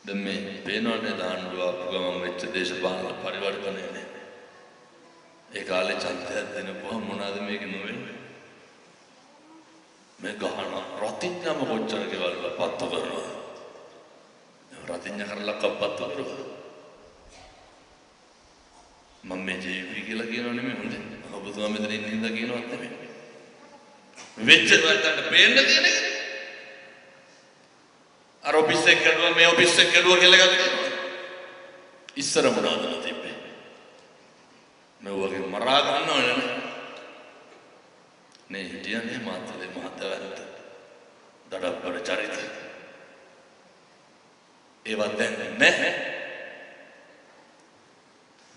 දැන් මේ පේනවනේ දාන්නු ආපු ගමන් වෙච්ච දේශපාලන පරිවර්තනයනේ. ඒ කාලේ ඡන්දයක් දෙනපුවා මොනවාද මේක නොවෙන්නේ? මේ ගහන රතිඤ්ඤාම කොච්චර කෙවල් පත්තු කරනවා. රතිඤ්ඤා කරලා කප්පත්තු කරනවා. මම මේ ජීවි කියලා කියනව නෙමෙයි හොඳේ. ඔබතුමා මෙතන ඉන්න හින්දා කියනවත් නෙමෙයි. වෙච්ච වලට පේන්න තියෙන එක. අර ඔෆිස් එක කරුවා මේ ඔෆිස් එක කරුවා කියලා ගත්තා. ඉස්සර මොනවද තිබ්බේ? මේ වගේ මරා ගන්නවනේ නේ හිටියනේ මාතලේ මහත්තයාට දඩබ්බර චරිත. ඒවත් දැන් නැහැ.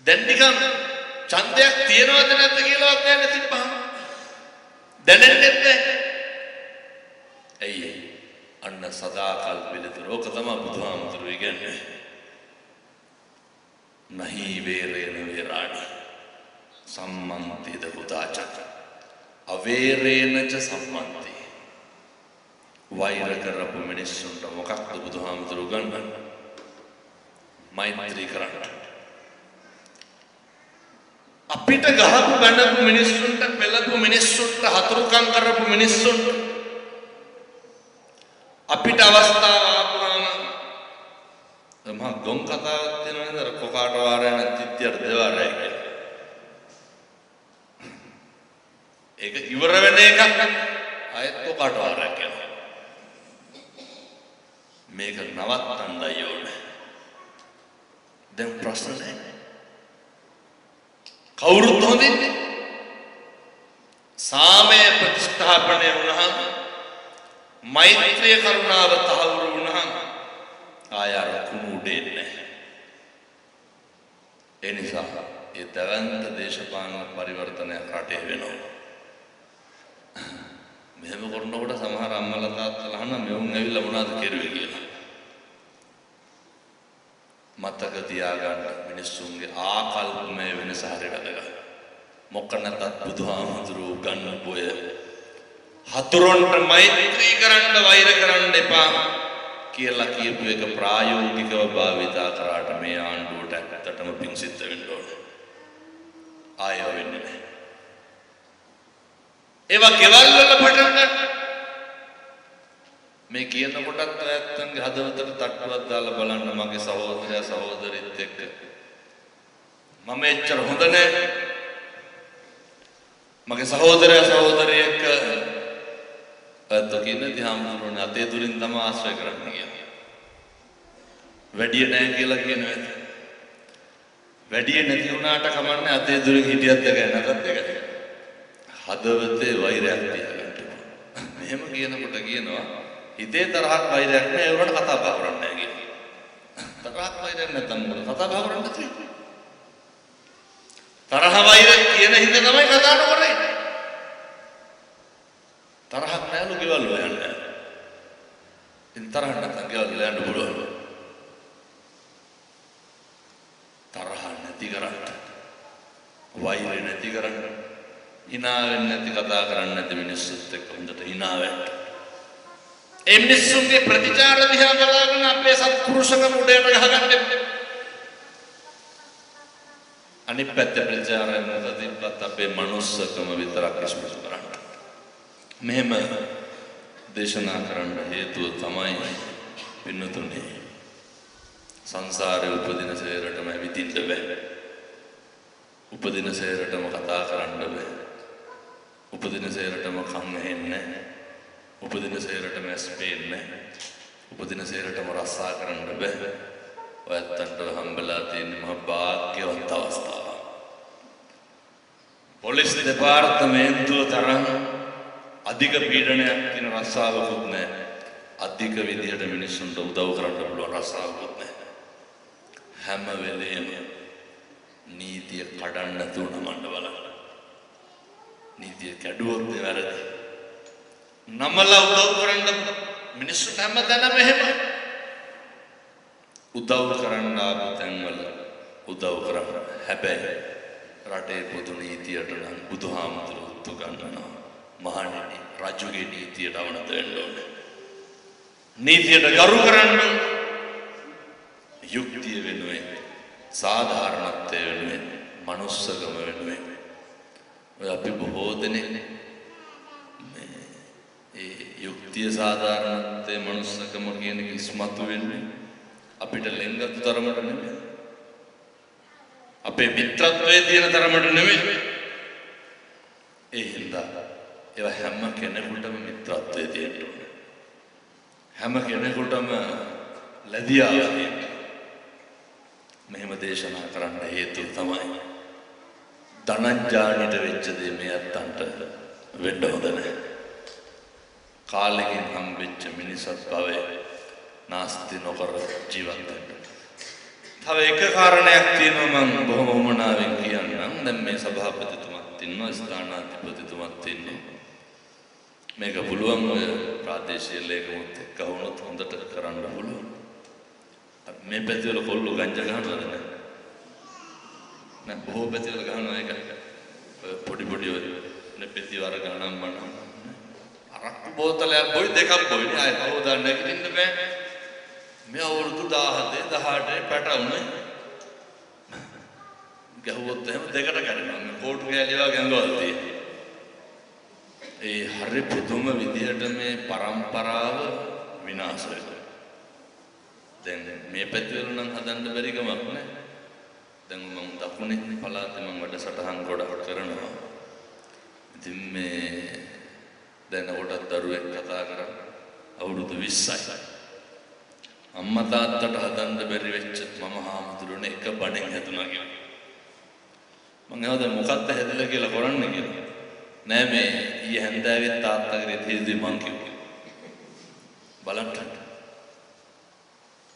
දැන් නිකන් ඡන්දයක් තියනවද නැද්ද කියලාවත් දැනන්න තිබ්බා. දැනෙන්නේ නැහැ. ඇයි? අන්න සදාකල් පිළිතුරු. ඕක තමයි බුදුහාමුදුරුවෝ කියන්නේ. නහි වේරේන වේරාණි සම්මන්තිද පුතාච අවේරේනච සම්මන්ති. වෛර කරපු මිනිස්සුන්ට මොකක්ද බුදුහාමුදුරුවෝ ගන්නන්නේ? මෛත්‍රී කරන්න. අපිට ගහපු බැනපු මිනිස්සුන්ට පෙළපු මිනිස්සුන්ට හතුරුකම් කරපු මිනිස්සුන්ට අපිට අවස්ථාව ආපුවාම මම ගොන් කතාවක් දෙනවා නේද? කොකාට වාරය නැත්නම් තිත්තියට දෙවාරයි කියලා. ඒක ඉවර වෙන එකක් ආයෙත් කොකාට වාරයක් කියලා. මේක නවත්තන්නයි ඕනේ. දැන් ප්‍රශ්න නැහැ. කවුරුත් හොඳින්නේ සාමය ප්‍රතිස්ථාපනය වුණාම මෛත්‍රිය කරුණාව තහවුරු වුණාම ආයර කුණුඩේ නැහැ. ඒ නිසා ඒ දවන්ත දේශපාලන පරිවර්තනයක් රටේ වෙනවා. මෙහෙම කරනකොට සමහර අම්මලා තාත්තලා අහන මෙවුන් ඇවිල්ලා මොනවද කෙරුවේ කියලා. මතක තියාගන්න මිනිස්සුන්ගේ ආකල්පමය වෙනස හරියට වැදගත්. මොකක් නැතත් බුදුහාමුදුරුවෝ ගන්න පොය හතුරන්ට මෛත්‍රී කරන්න වෛර කරන්න එපා කියලා කියපු එක ප්‍රායෝගිකව භාවිතා කරාට මේ ආණ්ඩුවට ඇත්තටම පිං සිද්ධ වෙන්න ඕනේ. ආයෙ වෙන්නේ නැහැ. ඒවා ගෙවල් වල පටන් ගන්න. මේ කියනකොටත් ඇත්තන්ගේ හදවතට තට්ටුවක් දාලා බලන්න මගේ සහෝදරයා සහෝදරිත් එක්ක මම එච්චර හොඳ නැහැ. මගේ සහෝදරයා සහෝදරිය එක්ක අත කියන්නේ හාමුදුරනේ අතේ දුරින් තමයි ආශ්‍රය කරන්න කියන්නේ. වැඩි නැහැ කියලා කියනවා. වැඩි නැති වුණාට කමන්නේ අතේ දුරින් හිටියත් එකයි නැතත් එකයි. හදවතේ වෛරයක් තියාගන්න. මෙහෙම කියනකොට කියනවා හිතේ තරහක් වෛරයක් නැහැ ඒවට කතා බහ කරන්නේ නැහැ කියන්නේ. තරහක් වෛරයක් නැත්නම් මොකද කතා බහ කරන්නේ නැති. තරහ වෛර කියන හිත තමයි කතා කරන්නේ. තරහක් නැලු ගෙවල් හොයන්නේ. ඉතින් තරහ නැත්නම් ගෙවල් යන්න පුළුවන්. තරහ නැති කරන්න. වෛර නැති කරන්න. hina වෙන්නේ නැති කතා කරන්නේ නැති මිනිස්සුත් එක්ක හොඳට hina වෙන්න. ඒ මිනිස්සුන්ගේ ප්‍රතිචාර දිහා බලාගෙන අපේ සත්පුරුෂකම උඩයට ගහගන්න එපා. අනිත් පැත්තේ ප්‍රතිචාරය නැතිවත් අපේ මනුස්සකම විතරක් ඉස්මතු කරන්න. මෙහෙම දේශනා කරන්න හේතුව තමයි පින්නතුනේ සංසාරේ උපදින සේරටම විඳින්න බෑ. උපදින සේරටම කතා කරන්න බෑ. උපදින සේරටම කන් ඇහෙන්නේ නැහැ. උපදින සේරටම ඇස් පේන්නේ නැහැ. උපදින සේරටම රස්සා කරන්න බෑ. ඔයත්තන්ට හම්බලා තියෙන මහ භාග්‍යවන්ත අවස්ථාවක්. පොලිස් දෙපාර්තමේන්තුව තරම් අධික පීඩනයක් තියෙන රස්සාවකුත් නැහැ. අධික විදියට මිනිස්සුන්ට උදව් කරන්න පුළුවන් රස්සාවකුත් නැහැ. හැම වෙලේම නීතිය කඩන්න තුන මණ්ඩ බලන්න. නීතිය කැඩුවොත් වැරදි. නමලා උදව් කරන්න මිනිස්සුන්ට හැමදාම එහෙම උදව් කරන්න ආපු තැන්වල උදව් කරන්න. හැබැයි රටේ පොදු නීතියට නම් බුදුහාමුදුරුවෝ උගන්වනවා. මහණෙනි රජුගේ නීතියට අවනත වෙන්න ඕනේ. නීතියට ගරු කරන්න. යුක්තිය වෙනුවෙන් සාධාරණත්වය වෙනුවෙන් මනුස්සකම වෙනුවෙන් ඔය අපි බොහෝ දෙනෙක් ඒ යුක්තිය සාධාරණත්වය මනුස්සකම කියන එක ඉස්මතු වෙන්නේ අපිට ලෙන්ගතු තරමට නෙමෙයි අපේ මිත්‍රත්වයේ තියෙන තරමට නෙමෙයි ඒ හින්දා ඒවා හැම කෙනෙකුටම මිත්‍රත්වයේ තියෙන්න ඕනේ හැම කෙනෙකුටම ලැබියාව තියෙන්න මෙහෙම දේශනා කරන්න හේතුව තමයි ධනංජානිට වෙච්ච දේ මේ අත්තන්ට වෙන්න හොඳ නැහැ. කාලෙකින් හම්බෙච්ච මිනිසත් භවයේ නාස්ති නොකර ජීවත් වෙන්න. තව එක කාරණයක් තියෙනවා මම බොහොම උමනාවෙන් කියන්නම්. දැන් මේ සභාපතිතුමත් ඉන්නවා, ස්ථානාධිපතිතුමත් ඉන්නවා. මේක පුළුවන් ඔය ප්‍රාදේශීය ලේකමුත් එක්ක වුණොත් හොඳට කරන්න පුළුවන්. මේ පැතිවල කොල්ලෝ ගංජා ගන්නවද නැහැ? නෑ බොහෝ පැතිවල ගන්නවා ඒක. පොඩි පොඩි නේ පැතිවර ගණන් මනම්. අරක්කු බෝතලයක් බොයි දෙකක් බොයි නේ ආයෙ කවදාවත් නැගිටින්න බෑ. මේ අවුරුදු 17 18 පැටවුනේ. ගහුවොත් එහෙම දෙකට කැඩෙනවා. මේ කෝටු කැලියවා ගංගවල තියෙන්නේ. ඒ හරි පුදුම විදිහට මේ પરම්පරාව විනාශ වෙනවා. දැන් මේ පැතිවල නම් හදන්න බැරි කමක් නැහැ. දැන් මම දකුණේ පළාතේ මම වැඩසටහන් ගොඩක් කරනවා. ඉතින් මේ දැන් කොටත් දරුවෙක් කතා කරා අවුරුදු 20යි. අම්මා තාත්තට හදන්න බැරි වෙච්ච මම හාමුදුරනේ එක බණෙන් හැදුනා කියලා. මම හවද මොකක්ද හැදලා කියලා කරන්නේ කියලා. නෑ මේ ඊයේ හැන්දෑවේ තාත්තගේ තේදි මං කිව්වා. බලන්න.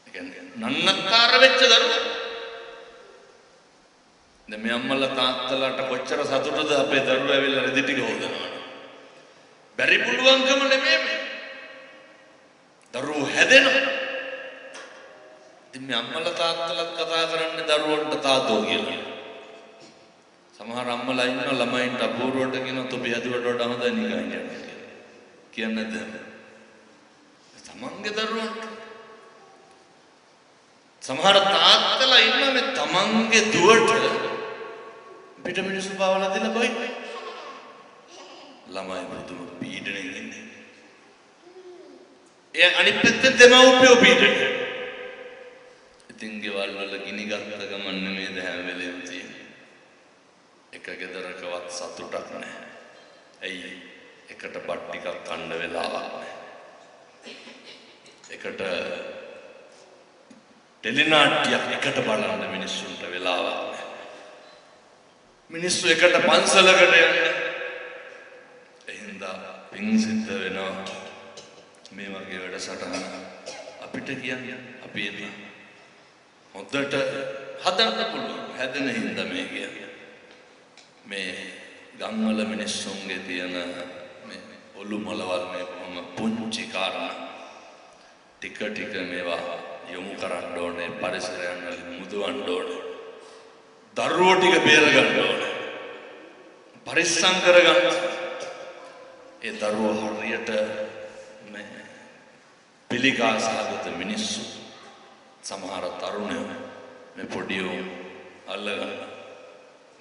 ඒ කියන්නේ නන්නත්තර වෙච්ච දරුවා. දැන් මේ අම්මලා තාත්තලාට කොච්චර සතුටුද අපේ දරුවා ඇවිල්ලා රෙදි ටික හොදනවා. බැරි පුළුවන්කම නෙමෙයි මේ. දරුවෝ හැදෙනවා. ඉතින් මේ අම්මලා තාත්තලාත් කතා කරන්නේ දරුවන්ට තාතෝ කියලා. සමහර අම්මලා ඉන්න ළමයින්ට අපූර්වට කියනවා තොපි හැදුවට වඩා හොඳයි නිකන් යන්න කියලා. කියන්නේ නැද්ද? තමන්ගේ දරුවන්ට සමහර තාත්තලා ඉන්න මේ තමන්ගේ දුවට පිට මිනිස්සු පාවලා දෙලා බයි. ළමයි පුදුම පීඩණයෙන් ඉන්නේ. ඒ අනිත් පැත්තේ දෙමව්පියෝ පීඩණය. ඉතින් ගෙවල් වල ගිනි ගත්ත ගමන් නෙමෙයි හැම වෙලෙම තියෙන්නේ. එක ගෙදරකවත් සතුටක් නැහැ. ඇයි? එකට බත් ටිකක් කන්න වෙලාවක් නැහැ. එකට ටෙලිනාට්‍යයක් එකට බලන්න මිනිස්සුන්ට වෙලාවක් නැහැ. මිනිස්සු එකට පන්සලකට යන්නේ. එහෙනම් පින් සිද්ධ වෙනවා. මේ වගේ වැඩසටහන අපිට කියන්නේ අපි එන්න හොඳට හදන්න පුළුවන්. හැදෙන හින්දා මේ කියන්නේ. මේ ගම්වල මිනිස්සුන්ගේ තියෙන මේ ඔලු මොලවල් මේ කොහොම පුංචි කාරණා ටික ටික මේවා යොමු කරන්න ඕනේ පරිසරයන් වලින් මුදවන්න ඕනේ දරුවෝ ටික බේර ගන්න ඕනේ පරිස්සම් කරගන්න ඒ දරුවෝ හරියට මේ පිළිකා සහගත මිනිස්සු සමහර තරුණයෝ මේ පොඩියෝ අල්ලගන්න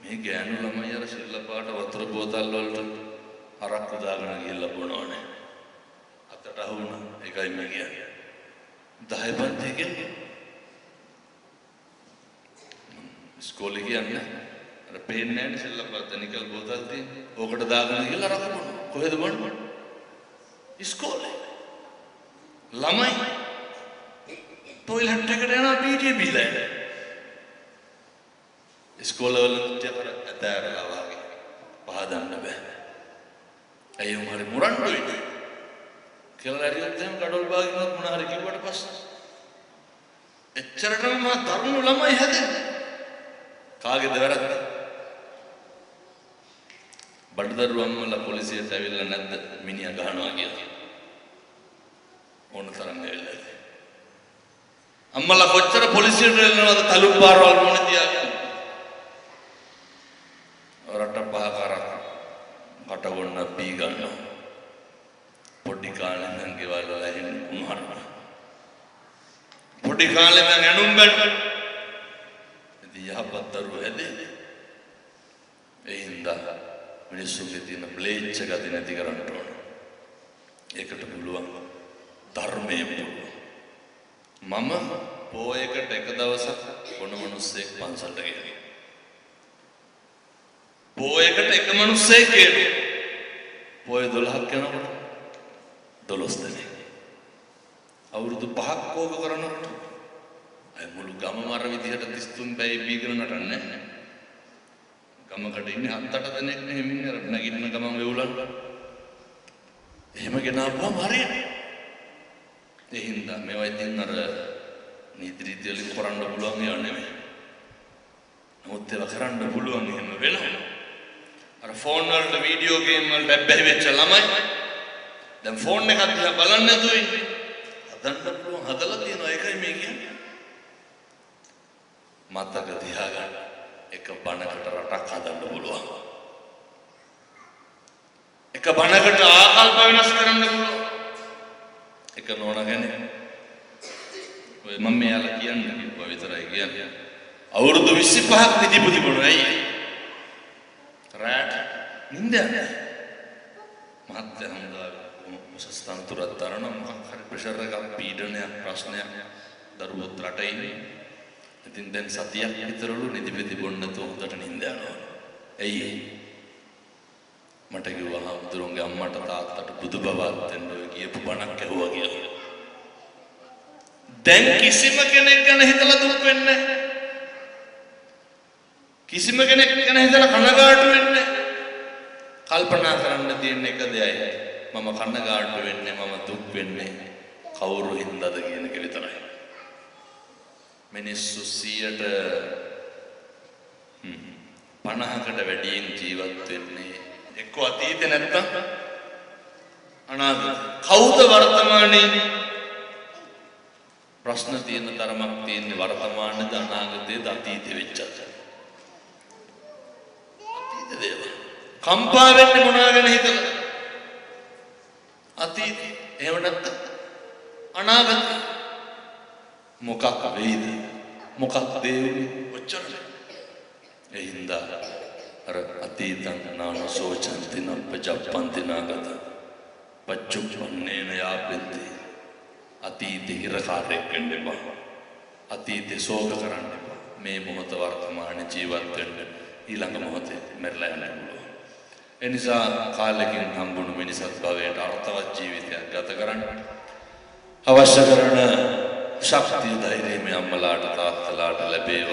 මේ ගෑනු ළමයි අර සිල්ලපාට වතුර බෝතල් වලට අරක්කු දාගෙන ගිහලා බොනවනේ අතට අහුණා ඒකයි මම කියන්නේ 10 පන්තියකින් ඉස්කෝලේ කියන්නේ අර පේන්නේ නැහැ සිල්ලපාට නිකල් බෝතල් තියෙන්නේ ඕකට දාගෙන ගිහලා අරක්කු බොනවා කොහෙද බොන්නේ ඉස්කෝලේ ළමයි ටොයිලට් එකට යනවා පීටියේ බීලා ඉස්කෝලවල තියකර ඇතෑරලා වගේ පහදන්න බෑ. ඇයි උන් හරි මුරණ්ඩුයි. කියලා හරියට දැන් කඩොල් බාගිනවත් මොන හරි කිව්වට පස්සේ එච්චරටම මා තරුණ ළමයි හැදෙන්නේ. කාගේද වැරද්ද? බඩදරුවන්වල පොලිසියට ඇවිල්ලා නැද්ද මිනිහා ගහනවා කියලා. ඕන තරම් ඇවිල්ලා. අම්මලා කොච්චර පොලිසියට එල්ලනවද තලු පාරවල් මොන තියාගෙන. රට පහකාරක් කටගොන්න බී ගන්නවා පොඩි කාලේ නම් ගෙවල් වල ඇහෙන කුමාරලා පොඩි පොඩි කාලේ ඉඳන් ඇනුම් බැලුවා. ඉතින් යහපත් දරුවෝ හැදේ. ඒ හින්දා මිනිස්සුන්ගේ තියෙන ම්ලේච්ඡ ගති නැති කරන්න ඕන. ඒකට පුළුවන් ධර්මයේ පුළුවන්. මම පොයකට එක දවසක් කොන මිනිස්සෙක් පන්සලට ගියා. පොයකට එක මිනිස්සෙක් ගියා. පොය 12ක් යනකොට 12 දෙනෙක්. අවුරුදු 5ක් ඕක කරනකොට අය මුළු ගම මර විදිහට 33 බැයි බීගෙන නටන්නේ. ගමකට ඉන්නේ 7-8 දෙනෙක් නෙමෙයි අර නැගිටින ගමන් වෙවුලන්. එහෙම ගෙනාවුවම හරියන්නේ. ඒ හින්දා මේවා ඉතින් අර නීති රීති වලින් කරන්න පුළුවන් ඒවා නෙමෙයි. නමුත් ඒවා කරන්න පුළුවන් එහෙම වෙනවා. අර ෆෝන් වලට වීඩියෝ ගේම් වලට බැබ්බැහි වෙච්ච ළමයි දැන් ෆෝන් එකක් දිහා බලන්නේ නැතුව ඉන්නේ. හදන්න පුළුවන් හදලා තියෙනවා ඒකයි මේ කියන්නේ. මතක තියාගන්න එක බණකට රටක් හදන්න පුළුවන්. එක බණකට ආකල්ප වෙනස් කරන්න පුළුවන්. එක නෝනා කෙනෙක් ඔය මම මෙයාලා කියන්නේ කිව්වා විතරයි කියන්නේ. අවුරුදු 25ක් නිදිපු තිබුණා ඇයි? රැට නිින්ද යන්නේ. මහත්ය හමුදාවේ උසස් තනතුරක් තරන මොකක් හරි ප්‍රෙෂර් එකක් පීඩනයක් ප්‍රශ්නයක් දරුවොත් රටේ ඉන්නේ. ඉතින් දැන් සතියක් විතරලු නිදිපෙ තිබුණ නැතුව හොඳට නිින්ද යනවා. ඇයි? මට කිව්වා හමුදුරුවන්ගේ අම්මට තාත්තට බුදු බවත් දෙන්න ඔය කියපු බණක් ඇහුවා කියලා. දැන් කිසිම කෙනෙක් ගැන හිතලා දුක් වෙන්නේ නැහැ. කිසිම කෙනෙක් ගැන හිතලා කනගාටු වෙන්නේ නැහැ. කල්පනා කරන්න තියෙන එක දෙයයි. මම කනගාටු වෙන්නේ මම දුක් වෙන්නේ කවුරු හින්දාද කියන එක විතරයි. මිනිස්සු 50කට වැඩියෙන් ජීවත් වෙන්නේ එක්ක අතීතේ නැත්තම් අනාගතේ. කවුද වර්තමානයේ ප්‍රශ්න තියෙන තරමක් තියෙන්නේ වර්තමානයේද අනාගතයේද අතීතේ වෙච්චද? අතීත දේවල්. කම්පා වෙන්නේ මොනවා ගැන හිතලා? අතීතේ. එහෙම නැත්තම් අනාගතේ. මොකක් වෙයිද? මොකක් දේවි ඔච්චරයි. ඒ හින්දා අර අතීතං නාන සෝචන්ති නප්පජප්පන්ති නාගත පච්චුප්පන්නේන යාපෙන්ති. අතීතේ හිරකාරයෙක් වෙන්න එපා. අතීතේ ශෝක කරන්න එපා. මේ මොහොත වර්තමානයේ ජීවත් වෙන්න ඊළඟ මොහොතේ මැරලා යන්න පුළුවන්. ඒ නිසා කාලෙකින් හම්බුණු මිනිසත් භවයට අර්ථවත් ජීවිතයක් ගත කරන්න අවශ්‍ය කරන ශක්තිය ධෛර්යය මේ අම්මලාට තාත්තලාට ලැබේවා.